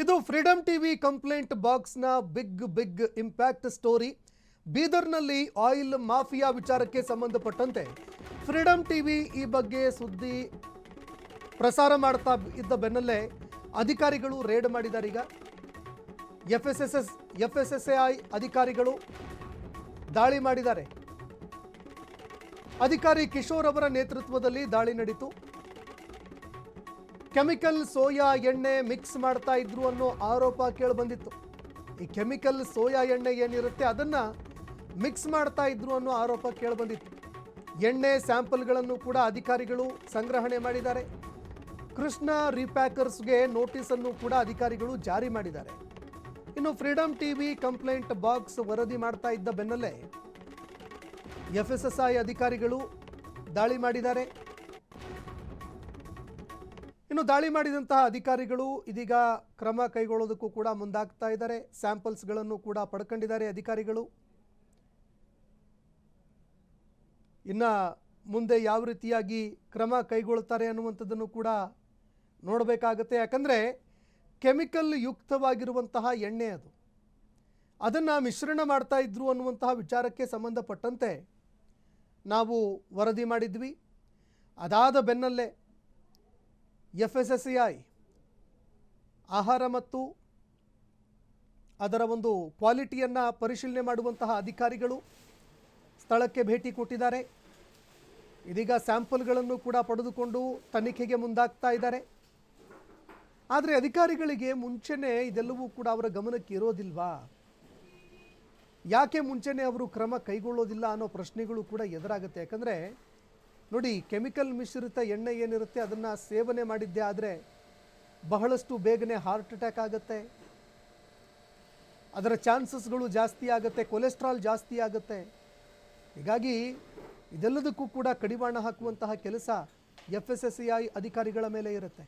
ಇದು freedom TV complaint ಬಾಕ್ಸ್ನ big impact story. ಬೀದರ್ನಲ್ಲಿ ಆಯಿಲ್ ಮಾಫಿಯಾ ವಿಚಾರಕ್ಕೆ ಸಂಬಂಧಪಟ್ಟಂತೆ ಫ್ರೀಡಮ್ ಟಿವಿ ಈ ಬಗ್ಗೆ ಸುದ್ದಿ ಪ್ರಸಾರ ಮಾಡ್ತಾ ಇದ್ದ ಬೆನ್ನಲ್ಲೇ ಅಧಿಕಾರಿಗಳು ರೇಡ್ ಮಾಡಿದ್ದಾರೆ. ಈಗ ಎಫ್ಎಸ್ಎಸ್ಎಐ ಅಧಿಕಾರಿಗಳು ದಾಳಿ ಮಾಡಿದ್ದಾರೆ. ಅಧಿಕಾರಿ ಕಿಶೋರ್ ಅವರ ನೇತೃತ್ವದಲ್ಲಿ ದಾಳಿ ನಡೆಯಿತು. ಕೆಮಿಕಲ್ ಸೋಯಾ ಎಣ್ಣೆ ಮಿಕ್ಸ್ ಮಾಡ್ತಾ ಇದ್ರು ಅನ್ನೋ ಆರೋಪ ಕೇಳಿಬಂದಿತ್ತು. ಈ ಕೆಮಿಕಲ್ ಸೋಯಾ ಎಣ್ಣೆ ಏನಿರುತ್ತೆ ಅದನ್ನ ಮಿಕ್ಸ್ ಮಾಡ್ತಾ ಇದ್ರು ಅನ್ನೋ ಆರೋಪ ಕೇಳಿಬಂದಿತ್ತು. ಎಣ್ಣೆ ಸ್ಯಾಂಪಲ್ಗಳನ್ನು ಕೂಡ ಅಧಿಕಾರಿಗಳು ಸಂಗ್ರಹಣೆ ಮಾಡಿದ್ದಾರೆ. ಕೃಷ್ಣ ರಿಪ್ಯಾಕರ್ಸ್ಗೆ ನೋಟಿಸ್ ಅನ್ನು ಕೂಡ ಅಧಿಕಾರಿಗಳು ಜಾರಿ ಮಾಡಿದ್ದಾರೆ. ಇನ್ನು ಫ್ರೀಡಮ್ ಟಿವಿ ಕಂಪ್ಲೇಂಟ್ ಬಾಕ್ಸ್ ವರದಿ ಮಾಡ್ತಾ ಇದ್ದ ಬೆನ್ನಲ್ಲೇ ಎಫ್ಎಸ್ಎಸ್ಐ ಅಧಿಕಾರಿಗಳು ದಾಳಿ ಮಾಡಿದ್ದಾರೆ. ಇನ್ನು ದಾಳಿ ಮಾಡಿದಂತಹ ಅಧಿಕಾರಿಗಳು ಇದೀಗ ಕ್ರಮ ಕೈಗೊಳ್ಳೋದಕ್ಕೂ ಕೂಡ ಮುಂದಾಗ್ತಾ ಇದ್ದಾರೆ. ಸ್ಯಾಂಪಲ್ಸ್ಗಳನ್ನು ಕೂಡ ಪಡ್ಕೊಂಡಿದ್ದಾರೆ ಅಧಿಕಾರಿಗಳು. ಇನ್ನ ಮುಂದೆ ಯಾವ ರೀತಿಯಾಗಿ ಕ್ರಮ ಕೈಗೊಳ್ಳುತ್ತಾರೆ ಅನ್ನುವಂಥದ್ದನ್ನು ಕೂಡ ನೋಡಬೇಕಾಗುತ್ತೆ. ಯಾಕಂದರೆ ಕೆಮಿಕಲ್ ಯುಕ್ತವಾಗಿರುವಂತಹ ಎಣ್ಣೆ ಅದನ್ನು ಮಿಶ್ರಣ ಮಾಡ್ತಾ ಇದ್ರು ಅನ್ನುವಂತಹ ವಿಚಾರಕ್ಕೆ ಸಂಬಂಧಪಟ್ಟಂತೆ ನಾವು ವರದಿ ಮಾಡಿದ್ವಿ. ಅದಾದ ಬೆನ್ನಲ್ಲೇ ಎಫ್ಎಸ್ಎಸ್ಎಐ ಆಹಾರ ಮತ್ತು ಅದರ ಒಂದು ಕ್ವಾಲಿಟಿಯನ್ನು ಪರಿಶೀಲನೆ ಮಾಡುವಂತಹ ಅಧಿಕಾರಿಗಳು ಸ್ಥಳಕ್ಕೆ ಭೇಟಿ ಕೊಟ್ಟಿದ್ದಾರೆ. ಇದೀಗ ಸ್ಯಾಂಪಲ್ಗಳನ್ನು ಕೂಡ ಪಡೆದುಕೊಂಡು ತನಿಖೆಗೆ ಮುಂದಾಗ್ತಾ ಇದ್ದಾರೆ. ಆದರೆ ಅಧಿಕಾರಿಗಳಿಗೆ ಮುಂಚೆನೇ ಇದೆಲ್ಲವೂ ಕೂಡ ಅವರ ಗಮನಕ್ಕೆ ಇರೋದಿಲ್ವಾ? ಯಾಕೆ ಮುಂಚೆನೇ ಅವರು ಕ್ರಮ ಕೈಗೊಳ್ಳೋದಿಲ್ಲ ಅನ್ನೋ ಪ್ರಶ್ನೆಗಳು ಕೂಡ ಎದುರಾಗುತ್ತೆ. ಯಾಕಂದರೆ ನೋಡಿ, ಕೆಮಿಕಲ್ ಮಿಶ್ರಿತ ಎಣ್ಣೆ ಏನಿರುತ್ತೆ ಅದನ್ನು ಸೇವನೆ ಮಾಡಿದ್ದೆ ಆದರೆ ಬಹಳಷ್ಟು ಬೇಗನೆ ಹಾರ್ಟ್ ಅಟ್ಯಾಕ್ ಆಗುತ್ತೆ, ಅದರ ಚಾನ್ಸಸ್ಗಳು ಜಾಸ್ತಿ ಆಗುತ್ತೆ, ಕೊಲೆಸ್ಟ್ರಾಲ್ ಜಾಸ್ತಿ ಆಗುತ್ತೆ. ಹೀಗಾಗಿ ಇದೆಲ್ಲದಕ್ಕೂ ಕೂಡ ಕಡಿವಾಣ ಹಾಕುವಂತಹ ಕೆಲಸ ಎಫ್ಎಸ್ಎಸ್ಎಐ ಅಧಿಕಾರಿಗಳ ಮೇಲೆ ಇರುತ್ತೆ.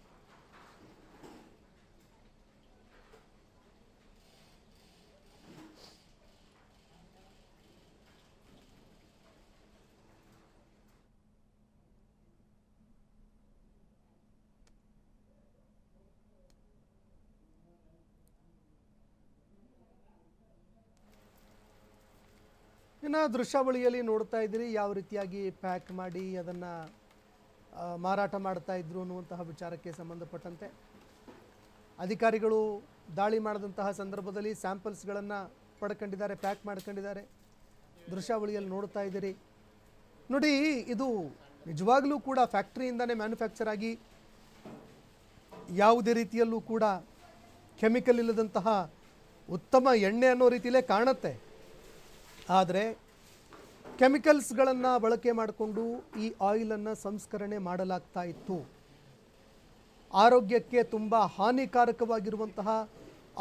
ಇನ್ನು ದೃಶ್ಯಾವಳಿಯಲ್ಲಿ ನೋಡ್ತಾ ಇದ್ದೀರಿ ಯಾವ ರೀತಿಯಾಗಿ ಪ್ಯಾಕ್ ಮಾಡಿ ಅದನ್ನು ಮಾರಾಟ ಮಾಡ್ತಾ ಇದ್ರು ಅನ್ನುವಂತಹ ವಿಚಾರಕ್ಕೆ ಸಂಬಂಧಪಟ್ಟಂತೆ ಅಧಿಕಾರಿಗಳು ದಾಳಿ ಮಾಡಿದಂತಹ ಸಂದರ್ಭದಲ್ಲಿ ಸ್ಯಾಂಪಲ್ಸ್ಗಳನ್ನು ಪಡ್ಕೊಂಡಿದ್ದಾರೆ, ಪ್ಯಾಕ್ ಮಾಡ್ಕೊಂಡಿದ್ದಾರೆ. ದೃಶ್ಯಾವಳಿಯಲ್ಲಿ ನೋಡ್ತಾ ಇದ್ದೀರಿ ನೋಡಿ, ಇದು ನಿಜವಾಗ್ಲೂ ಕೂಡ ಫ್ಯಾಕ್ಟ್ರಿಯಿಂದನೇ ಮ್ಯಾನುಫ್ಯಾಕ್ಚರ್ ಆಗಿ ಯಾವುದೇ ರೀತಿಯಲ್ಲೂ ಕೂಡ ಕೆಮಿಕಲ್ ಇಲ್ಲದಂತಹ ಉತ್ತಮ ಎಣ್ಣೆ ಅನ್ನೋ ರೀತಿಯಲ್ಲೇ ಕಾಣುತ್ತೆ. ಆದರೆ ಕೆಮಿಕಲ್ಸ್ಗಳನ್ನು ಬಳಕೆ ಮಾಡಿಕೊಂಡು ಈ ಆಯಿಲನ್ನು ಸಂಸ್ಕರಣೆ ಮಾಡಲಾಗ್ತಾ ಇತ್ತು. ಆರೋಗ್ಯಕ್ಕೆ ತುಂಬ ಹಾನಿಕಾರಕವಾಗಿರುವಂತಹ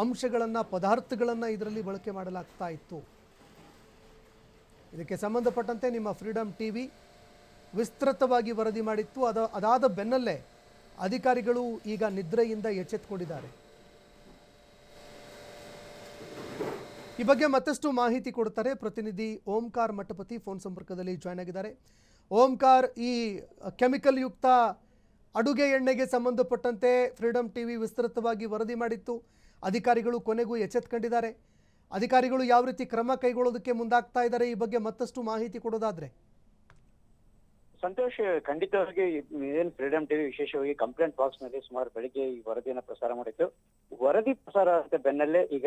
ಅಂಶಗಳನ್ನು, ಪದಾರ್ಥಗಳನ್ನು ಇದರಲ್ಲಿ ಬಳಕೆ ಮಾಡಲಾಗ್ತಾ ಇತ್ತು. ಇದಕ್ಕೆ ಸಂಬಂಧಪಟ್ಟಂತೆ ನಿಮ್ಮ ಫ್ರೀಡಮ್ ಟಿವಿ ವಿಸ್ತೃತವಾಗಿ ವರದಿ ಮಾಡಿತ್ತು. ಅದಾದ ಬೆನ್ನಲ್ಲೇ ಅಧಿಕಾರಿಗಳು ಈಗ ನಿದ್ರೆಯಿಂದ ಎಚ್ಚೆತ್ತುಕೊಂಡಿದ್ದಾರೆ. ಈ ಬಗ್ಗೆ ಮತ್ತಷ್ಟು ಮಾಹಿತಿ ಕೊಡ್ತಾರೆ ಪ್ರತಿನಿಧಿ ಓಂಕಾರ್ ಮಠಪತಿ ಫೋನ್ ಸಂಪರ್ಕದಲ್ಲಿ ಜಾಯ್ನ್ ಆಗಿದ್ದಾರೆ. ಓಂಕಾರ್, ಈ ಕೆಮಿಕಲ್ ಯುಕ್ತ ಅಡುಗೆ ಎಣ್ಣೆಗೆ ಸಂಬಂಧಪಟ್ಟಂತೆ ಫ್ರೀಡಮ್ ಟಿವಿ ವಿಸ್ತೃತವಾಗಿ ವರದಿ ಮಾಡಿತ್ತು. ಅಧಿಕಾರಿಗಳು ಕೊನೆಗೂ ಎಚ್ಚೆತ್ತುಕೊಂಡಿದ್ದಾರೆ. ಅಧಿಕಾರಿಗಳು ಯಾವ ರೀತಿ ಕ್ರಮ ಕೈಗೊಳ್ಳೋದಕ್ಕೆ ಮುಂದಾಗ್ತಾ ಇದ್ದಾರೆ, ಈ ಬಗ್ಗೆ ಮತ್ತಷ್ಟು ಮಾಹಿತಿ ಕೊಡೋದಾದ್ರೆ? ಸಂತೋಷ್, ಖಂಡಿತವಾಗಿ ಏನು ಫ್ರೀಡಮ್ ಟಿವಿ ವಿಶೇಷವಾಗಿ ಕಂಪ್ಲೇಂಟ್ ಬಾಕ್ಸ್ ನಲ್ಲಿ ಸುಮಾರು ಬೆಳಿಗ್ಗೆ ಈ ವರದಿಯನ್ನು ಪ್ರಸಾರ ಮಾಡಿತ್ತು. ವರದಿ ಪ್ರಸಾರ ಆದ ಬೆನ್ನಲ್ಲೇ ಈಗ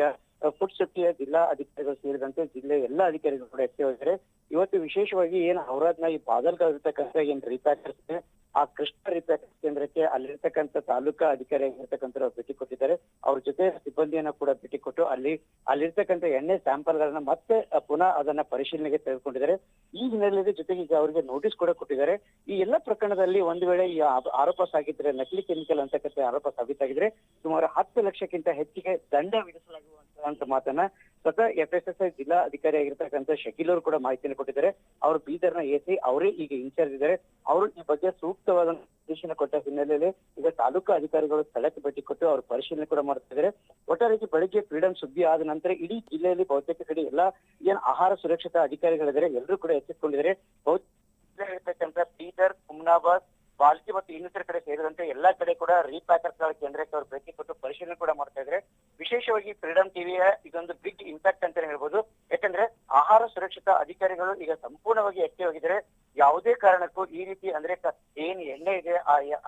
ಫುಡ್ ಸೇಫ್ಟಿಯ ಜಿಲ್ಲಾ ಅಧಿಕಾರಿಗಳು ಸೇರಿದಂತೆ ಜಿಲ್ಲೆಯ ಎಲ್ಲ ಅಧಿಕಾರಿಗಳು ಕೂಡ ಎತ್ತಿ ಹೋಗಿದ್ದಾರೆ. ಇವತ್ತು ವಿಶೇಷವಾಗಿ ಏನು ಔರಾದ್ನ ಈ ಬಾಗಲ್ಕಾವ್ ಇರ್ತಕ್ಕಂಥ ಏನ್ ರಿಪ್ಯಾಕರ್ಸ್ ಆ ಕೃಷ್ಣ ರಿಪ್ಯಾಕರ್ಸ್ ಕೇಂದ್ರಕ್ಕೆ ಅಲ್ಲಿರ್ತಕ್ಕಂಥ ತಾಲೂಕಾ ಅಧಿಕಾರಿ ಆಗಿರ್ತಕ್ಕಂಥ ಭೇಟಿ ಕೊಟ್ಟಿದ್ದಾರೆ. ಅವ್ರ ಜೊತೆ ಸಿಬ್ಬಂದಿಯನ್ನ ಕೂಡ ಭೇಟಿ ಕೊಟ್ಟು ಅಲ್ಲಿರ್ತಕ್ಕಂಥ ಎಣ್ಣೆ ಸ್ಯಾಂಪಲ್ ಗಳನ್ನ ಮತ್ತೆ ಪುನಃ ಅದನ್ನ ಪರಿಶೀಲನೆಗೆ ತೆಗೆದುಕೊಂಡಿದ್ದಾರೆ. ಈ ಹಿನ್ನೆಲೆಯಲ್ಲಿ ಜೊತೆಗೆ ಈಗ ಅವರಿಗೆ ನೋಟಿಸ್ ಕೂಡ ಕೊಟ್ಟಿದ್ದಾರೆ. ಈ ಎಲ್ಲ ಪ್ರಕರಣದಲ್ಲಿ ಒಂದು ವೇಳೆ ಈ ಆರೋಪ ಸಾಗಿದ್ರೆ, ನಕಲಿ ಕೆಮಿಕಲ್ ಅಂತಕ್ಕಂಥ ಆರೋಪ ಸಾಬೀತಾಗಿದ್ರೆ ಸುಮಾರು 10 ಲಕ್ಷಕ್ಕಿಂತ ಹೆಚ್ಚಿಗೆ ದಂಡ ವಿಧಿಸಲಾಗುವಂತ ಮಾತನ್ನ ಸ್ವತಃ ಎಫ್ಎಸ್ಎಸ್ಐ ಜಿಲ್ಲಾ ಅಧಿಕಾರಿ ಆಗಿರ್ತಕ್ಕಂಥ ಶಕೀಲ್ ಅವರು ಕೂಡ ಮಾಹಿತಿಯನ್ನು ಕೊಟ್ಟಿದ್ದಾರೆ. ಅವರು ಬೀದರ್ನ ಎಸಿ ಅವರೇ ಈಗ ಇನ್ಚಾರ್ಜ್ ಇದ್ದಾರೆ. ಅವರು ಈ ಬಗ್ಗೆ ಸೂಕ್ತವಾದ ನಿರ್ದೇಶನ ಕೊಟ್ಟ ಹಿನ್ನೆಲೆಯಲ್ಲಿ ಈಗ ತಾಲೂಕಾ ಅಧಿಕಾರಿಗಳು ಸ್ಥಳಕ್ಕೆ ಭೇಟಿ ಕೊಟ್ಟು ಅವರು ಪರಿಶೀಲನೆ ಕೂಡ ಮಾಡ್ತಾ ಇದ್ದಾರೆ. ಒಟ್ಟಾರೆ ಬೆಳಿಗ್ಗೆ ಫ್ರೀಡಮ್ ಸುದ್ದಿ ಆದ ನಂತರ ಇಡೀ ಜಿಲ್ಲೆಯಲ್ಲಿ ಬಹುತೇಕ ಕಡೆ ಎಲ್ಲ ಏನ್ ಆಹಾರ ಸುರಕ್ಷತಾ ಅಧಿಕಾರಿಗಳಿದ್ದಾರೆ ಎಲ್ಲರೂ ಕೂಡ ಎಚ್ಚೆತ್ತುಕೊಂಡಿದ್ದಾರೆ. ಬಹುತೇಕ ಬೀದರ್, ಹುಮ್ನಾಬಾದ್, ಬಾಲ್ಕಿ ಮತ್ತು ಇನ್ನಿತರ ಕಡೆ ಸೇರಿದಂತೆ ಎಲ್ಲಾ ಕಡೆ ಕೂಡ ರೀಪ್ಯಾಕರ್ಸ್ ಕೇಂದ್ರಕ್ಕೆ ಅವರು ಭೇಟಿ ಕೊಟ್ಟು ಪರಿಶೀಲನೆ ಕೂಡ ಮಾಡ್ತಾ ಇದ್ದಾರೆ. ವಿಶೇಷವಾಗಿ ಫ್ರೀಡಂ ಟಿವಿಯ ಇದೊಂದು ಬಿಗ್ ಇಂಪ್ಯಾಕ್ಟ್ ಅಂತಾನೆ ಹೇಳ್ಬೋದು. ಯಾಕಂದ್ರೆ ಆಹಾರ ಸುರಕ್ಷತಾ ಅಧಿಕಾರಿಗಳು ಈಗ ಸಂಪೂರ್ಣವಾಗಿ ಆಕ್ಟಿವ್ ಆಗಿದ್ದಾರೆ. ಯಾವುದೇ ಕಾರಣಕ್ಕೂ ಈ ರೀತಿ ಅಂದ್ರೆ ಏನ್ ಎಣ್ಣೆ ಇದೆ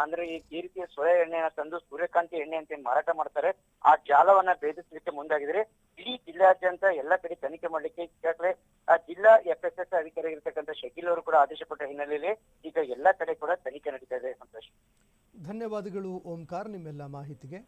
ಅಂದ್ರೆ ಈ ರೀತಿಯ ಸೋಯಾ ಎಣ್ಣೆನ ತಂದು ಸೂರ್ಯಕಾಂತಿ ಎಣ್ಣೆ ಅಂತ ಏನ್ ಮಾರಾಟ ಮಾಡ್ತಾರೆ ಆ ಜಾಲವನ್ನ ಭೇದಿಸಲಿಕ್ಕೆ ಮುಂದಾಗಿದ್ರೆ ಇಡೀ ಜಿಲ್ಲಾದ್ಯಂತ ಎಲ್ಲ ಕಡೆ ತನಿಖೆ ಮಾಡ್ಲಿಕ್ಕೆ ಈಗಾಗಲೇ ಆ ಜಿಲ್ಲಾ FSS ಅಧಿಕಾರಿಯಾಗಿರ್ತಕ್ಕಂಥ ಶಕೀಲ್ ಅವರು ಕೂಡ ಆದೇಶ ಕೊಟ್ಟ ಹಿನ್ನೆಲೆಯಲ್ಲಿ ಈಗ ಎಲ್ಲಾ ಕಡೆ ಕೂಡ ತನಿಖೆ ನಡೀತಾ ಇದೆ. ಸಂತೋಷ್, ಧನ್ಯವಾದಗಳು ಓಂಕಾರ್ ನಿಮ್ಮೆಲ್ಲ ಮಾಹಿತಿಗೆ.